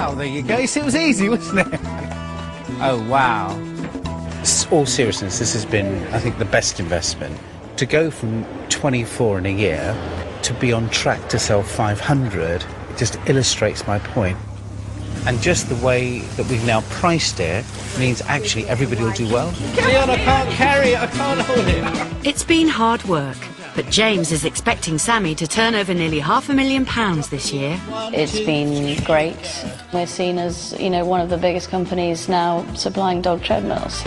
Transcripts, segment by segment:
wow, there you go. You see, it was easy, wasn't it? Oh, wow. All seriousness, this has been, I think, the best investment. To go from 24 in a year to be on track to sell 500 just illustrates my point. And just the way that we've now priced it means actually everybody will do well. Leon, I can't carry it, I can't hold it. It's been hard work, but James is expecting Sammy to turn over nearly £500,000 this year. It's been great. We're seen as, you know, one of the biggest companies now supplying dog treadmills.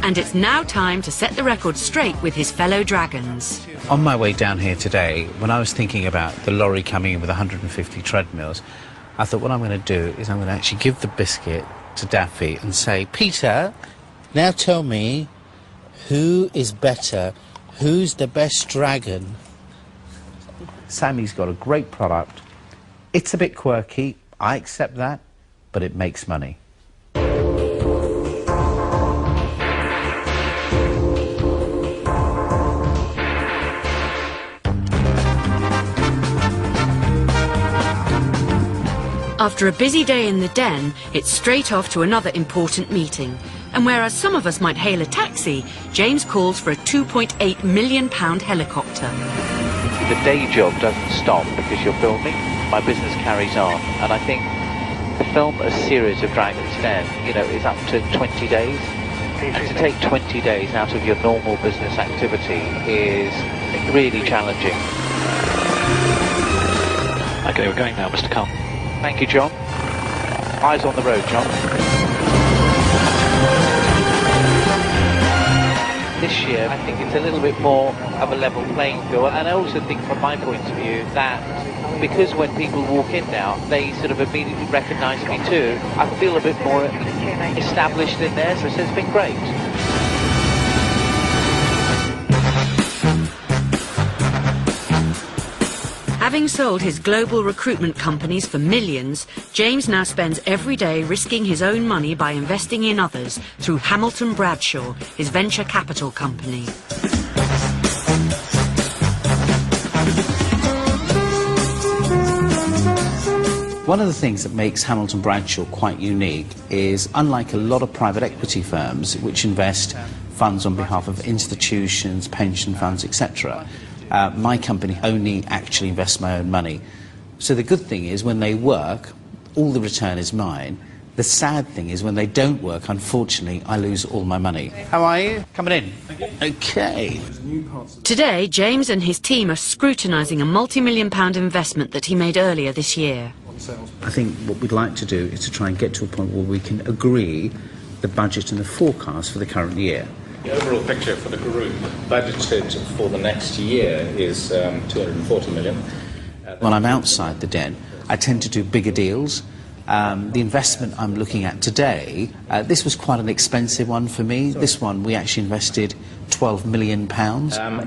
And it's now time to set the record straight with his fellow dragons. On my way down here today, when I was thinking about the lorry coming in with 150 treadmills, I thought what I'm going to do is I'm going to actually give the biscuit to Daffy and say, Peter, now tell me who is better, who's the best dragon? Sammy's got a great product. It's a bit quirky, I accept that, but it makes money. After a busy day in the den, it's straight off to another important meeting. And whereas some of us might hail a taxi, James calls for a £2.8 million helicopter. The day job doesn't stop because you're filming. My business carries on. And I think to film a series of Dragon's Den, you know, is up to 20 days. And to take 20 days out of your normal business activity is really challenging. Okay, we're going now, Mr. Caan. Thank you, John. Eyes on the road, John. This year, I think it's a little bit more of a level playing field, and I also think from my point of view that because when people walk in now, they sort of immediately recognise me too, I feel a bit more established in there, so it's been great. Having sold his global recruitment companies for millions, James now spends every day risking his own money by investing in others through Hamilton Bradshaw, his venture capital company. One of the things that makes Hamilton Bradshaw quite unique is, unlike a lot of private equity firms which invest funds on behalf of institutions, pension funds, etc., my company only actually invests my own money. So the good thing is when they work, all the return is mine. The sad thing is when they don't work, unfortunately, I lose all my money. How are you? Coming in? Okay. Today, James and his team are scrutinising a multi-million-pound investment that he made earlier this year. I think what we'd like to do is to try and get to a point where we can agree the budget and the forecast for the current year. The overall picture for the group budgeted for the next year is 240 million. When I'm outside the den, I tend to do bigger deals. The investment I'm looking at today, this was quite an expensive one for me. This one, we actually invested £12 million.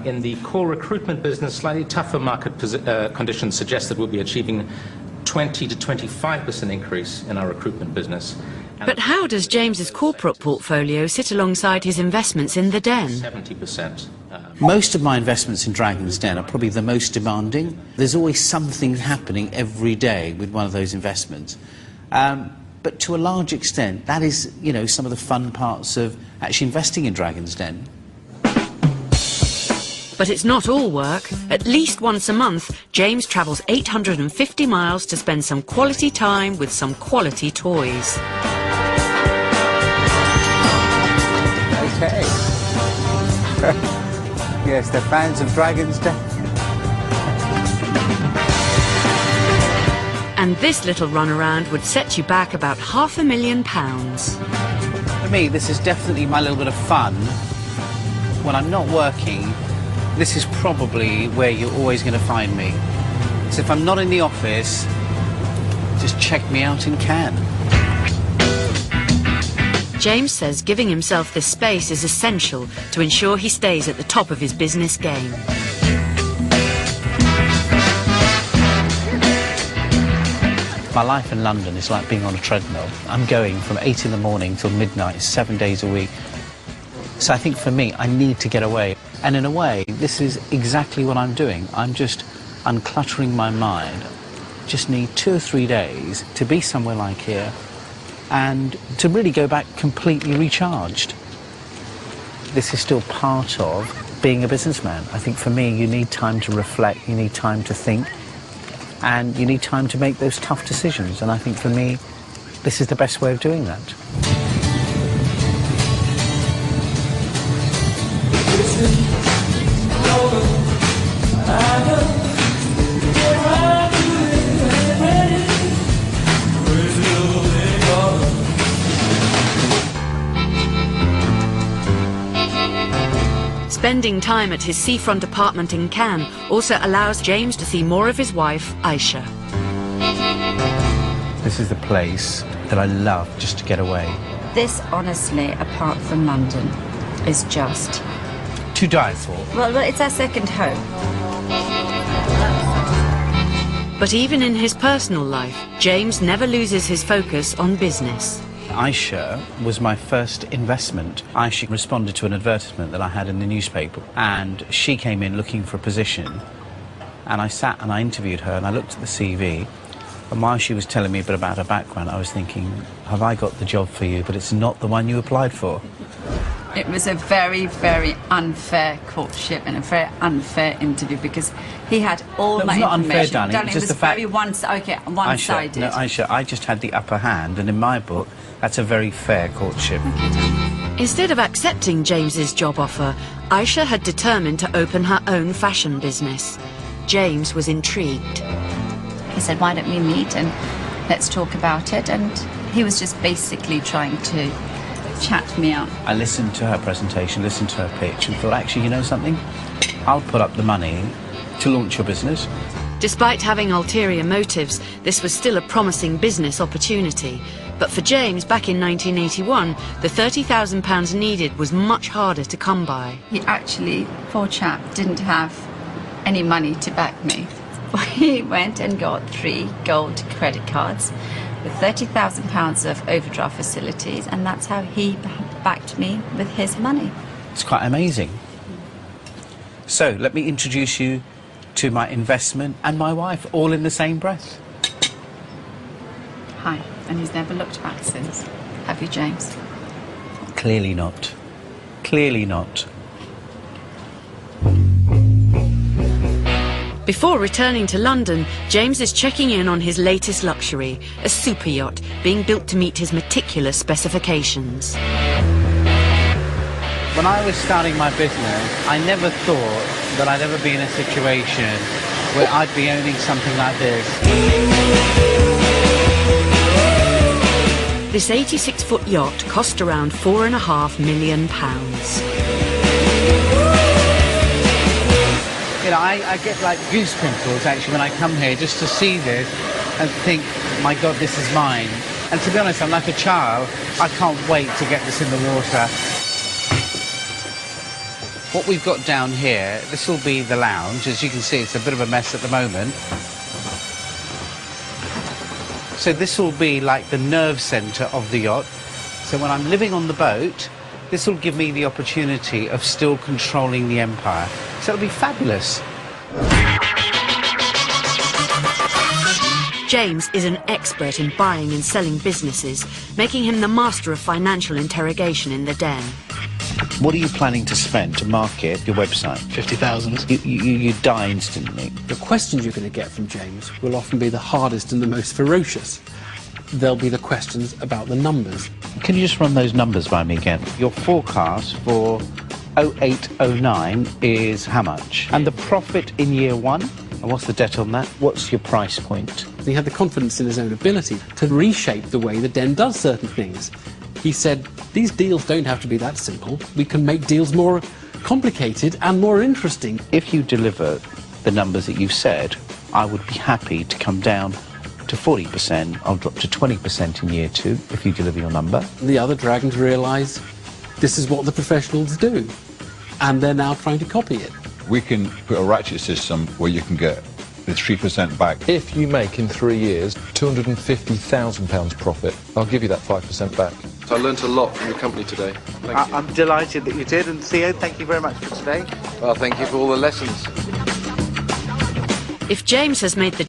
In the core recruitment business, slightly tougher market conditions suggest that we'll be achieving 20 to 25% increase in our recruitment business. But how does James's corporate portfolio sit alongside his investments in the den? 70%. Most of my investments in Dragon's Den are probably the most demanding. There's always something happening every day with one of those investments. But to a large extent, that is, you know, some of the fun parts of actually investing in Dragon's Den. But it's not all work. At least once a month, James travels 850 miles to spend some quality time with some quality toys. Okay. Yes, they're fans of Dragon's Den. And this little runaround would set you back about £500,000. For me, this is definitely my little bit of fun. When I'm not working, this is probably where you're always going to find me. So if I'm not in the office, just check me out in Caan. James says giving himself this space is essential to ensure he stays at the top of his business game. My life in London is like being on a treadmill. I'm going from 8 in the morning till midnight, 7 days a week. So I think for me, I need to get away. And in a way, this is exactly what I'm doing. I'm just uncluttering my mind just need 2 or 3 days to be somewhere like here and to really go back completely recharged. This is still part of being a businessman. I think for me, you need time to reflect, you need time to think, and you need time to make those tough decisions. And I think for me, this is the best way of doing that. Spending time at his seafront apartment in Caan also allows James to see more of his wife, Aisha. This is the place that I love just to get away. This, honestly, apart from London, is just... To die for. Well, it's our second home. But even in his personal life, James never loses his focus on business. Aisha was my first investment. Aisha responded to an advertisement that I had in the newspaper, and she came in looking for a position, and I sat and I interviewed her and I looked at the CV, and while she was telling me a bit about her background, I was thinking, have I got the job for you? But it's not the one you applied for. It was a very, very unfair courtship and a very unfair interview because he had all my information. It was not unfair, darling. It was very one-sided. Aisha, no, Aisha, I just had the upper hand, and in my book, that's a very fair courtship. Instead of accepting James's job offer, Aisha had determined to open her own fashion business. James was intrigued. He said, why don't we meet and let's talk about it? And he was just basically trying to chat me up. I listened to her presentation, listened to her pitch, and thought, actually, you know something? I'll put up the money to launch your business. Despite having ulterior motives, this was still a promising business opportunity. But for James, back in 1981, the £30,000 needed was much harder to come by. He actually, poor chap, didn't have any money to back me. He went and got 3 gold credit cards with £30,000 of overdraft facilities, and that's how he backed me with his money. It's quite amazing. So, let me introduce you to my investment and my wife, all in the same breath. Hi, and he's never looked back since. Have you, James? Clearly not. Clearly not. Before returning to London, James is checking in on his latest luxury, a super yacht being built to meet his meticulous specifications. When I was starting my business, I never thought that I'd ever be in a situation where I'd be owning something like this. This 86-foot yacht cost around £4.5 million. You know, I get like goose pimples actually when I come here just to see this and think, my God, this is mine. And to be honest, I'm like a child. I can't wait to get this in the water. What we've got down here, this will be the lounge. As you can see, it's a bit of a mess at the moment. So this will be like the nerve centre of the yacht. So when I'm living on the boat, this will give me the opportunity of still controlling the empire. So it'll be fabulous. James is an expert in buying and selling businesses, making him the master of financial interrogation in the den. What are you planning to spend to market your website? 50,000. You die instantly. The questions you're going to get from James will often be the hardest and the most ferocious. They'll be the questions about the numbers. Can you just run those numbers by me again? Your forecast for 0809 is how much? And the profit in year 1? And what's the debt on that? What's your price point? He had the confidence in his own ability to reshape the way the den does certain things. He said, these deals don't have to be that simple. We can make deals more complicated and more interesting. If you deliver the numbers that you've said, I would be happy to come down to 40%. I'll drop to 20% in year 2 if you deliver your number. The other dragons realise this is what the professionals do, and they're now trying to copy it. We can put a ratchet system where you can get the 3% back. If you make in 3 years £250,000 profit, I'll give you that 5% back. I learnt a lot from your company today. Thank you. I'm delighted that you did, and Theo, thank you very much for today. Well, thank you for all the lessons. If James has made the